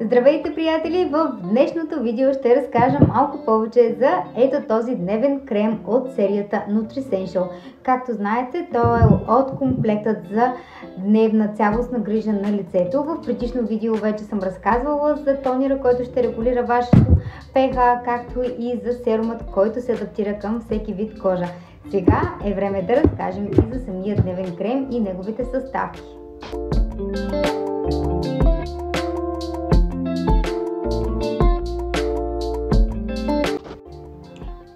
Здравейте, приятели! В днешното видео ще разкажа малко повече за ето този дневен крем от серията Nutricential. Както знаете, той е от комплектът за дневна цялостна грижа на лицето. В предишно видео вече съм разказвала за тонера, който ще регулира вашето pH, както и за серумът, който се адаптира към всеки вид кожа. Сега е време да разкажем и за самия дневен крем и неговите съставки.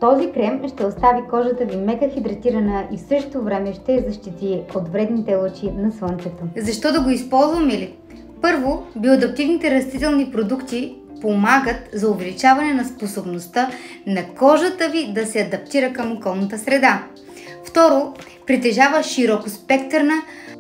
Този крем ще остави кожата ви мега хидратирана и в същото време ще я защити от вредните лъчи на слънцето. Защо да го използваме ли? Първо, биоадаптивните растителни продукти помагат за увеличаване на способността на кожата ви да се адаптира към околната среда. Второ, притежава широкоспектърна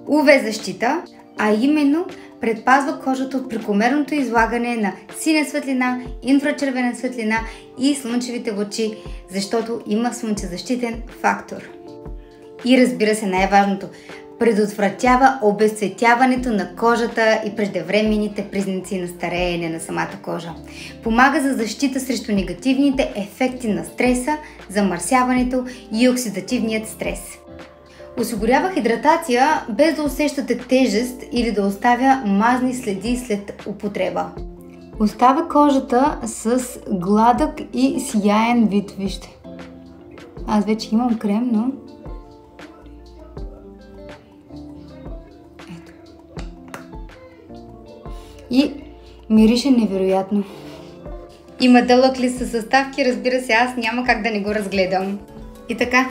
UV защита, а именно предпазва кожата от прекомерното излагане на синя светлина, инфрачервена светлина и слънчевите лъчи, защото има слънчезащитен фактор. И разбира се, най-важното, предотвратява обезцветяването на кожата и преждевременните признаци на стареене на самата кожа. Помага за защита срещу негативните ефекти на стреса, замърсяването и оксидативният стрес. Осигурява хидратация без да усещате тежест или да оставя мазни следи след употреба. Оставя кожата с гладък и сияен вид, вижте. Аз вече имам крем, но... Ето. И мирише невероятно. Има дълъг лист със съставки, разбира се, аз няма как да не го разгледам. И така.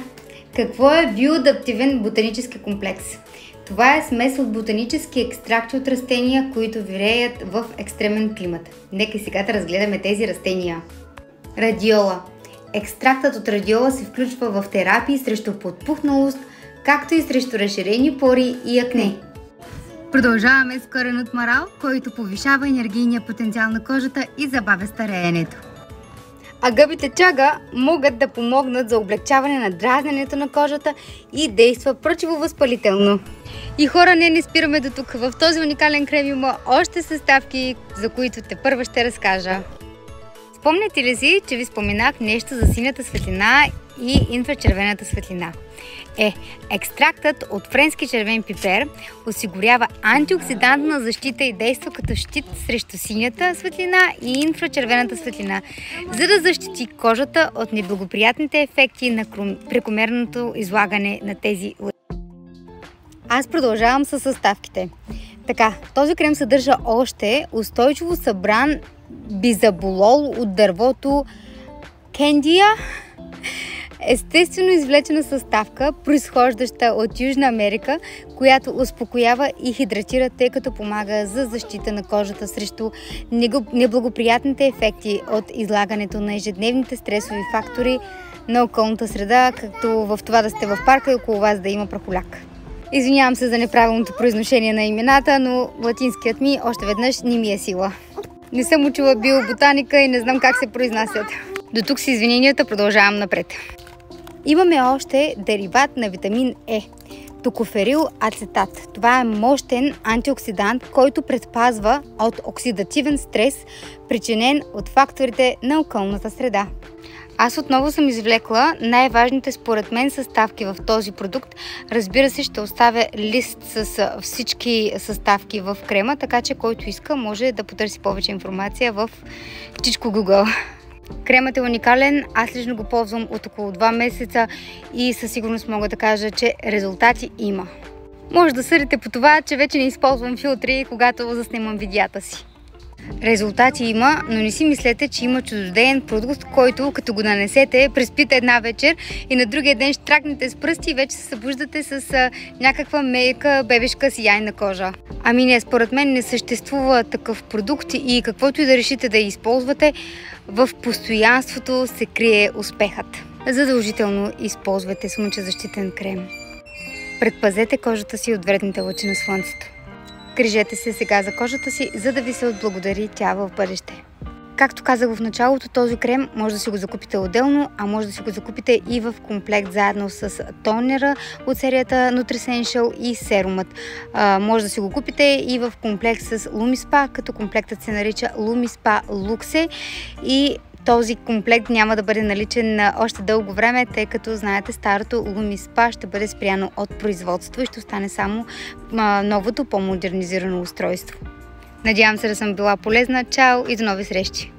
Какво е биоадаптивен ботанически комплекс? Това е смес от ботанически екстракти от растения, които виреят в екстремен климат. Нека сега да разгледаме тези растения. Радиола. Екстрактът от радиола се включва в терапии срещу подпухналост, както и срещу разширени пори и акне. Продължаваме с корен от марал, който повишава енергийния потенциал на кожата и забавя стареенето. А гъбите чага могат да помогнат за облегчаване на дразненето на кожата и действа противовъзпалително. И хора, не спираме до тук. В този уникален крем има още съставки, за които тепърва ще разкажа. Спомняте ли си, че ви споменах нещо за синята светлина и инфрачервената светлина? Екстрактът от френски червен пипер осигурява антиоксидантна защита и действа като щит срещу синята светлина и инфрачервената светлина, за да защити кожата от неблагоприятните ефекти на прекомерното излагане на тези лъчи. Аз продължавам с съставките. Така, този крем съдържа още устойчиво събран бизаболол от дървото кендия, естествено извлечена съставка, произхождаща от Южна Америка, която успокоява и хидратира, тъй като помага за защита на кожата срещу неблагоприятните ефекти от излагането на ежедневните стресови фактори на околната среда, както в това да сте в парка и около вас да има прахоляк. Извинявам се за неправилното произношение на имената, но латинският ми още веднъж не ми е сила. Не съм учила биоботаника и не знам как се произнасят. До тук с извиненията, продължавам напред. Имаме още дериват на витамин Е – токоферил ацетат. Това е мощен антиоксидант, който предпазва от оксидативен стрес, причинен от факторите на околната среда. Аз отново съм извлекла най-важните според мен съставки в този продукт. Разбира се, ще оставя лист с всички съставки в крема, така че който иска може да потърси повече информация в чичко Google. Кремът е уникален, аз лично го ползвам от около 2 месеца и със сигурност мога да кажа, че резултати има. Може да съдите по това, че вече не използвам филтри, когато заснемам видеята си. Резултати има, но не си мислете, че има чудодеен продукт, който като го нанесете, преспите една вечер и на другия ден ще тракнете с пръсти и вече се събуждате с някаква мека, бебешка сияйна кожа. Ами не, според мен не съществува такъв продукт и каквото и да решите да използвате, в постоянството се крие успехът. Задължително използвайте слънчезащитен крем. Предпазете кожата си от вредните лъчи на слънцето. Грижете се сега за кожата си, за да ви се отблагодари тя в бъдеще. както казах в началото, този крем може да си го закупите отделно, а може да си го закупите и в комплект заедно с тонера от серията Nutricential и серумът. Може да си го купите и в комплект с LumiSpa, като комплектът се нарича LumiSpa Luxe и този комплект няма да бъде наличен още дълго време, тъй като, знаете, старото LumiSpa ще бъде спряно от производство и ще остане само новото, по-модернизирано устройство. Надявам се да съм била полезна. Чао и до нови срещи!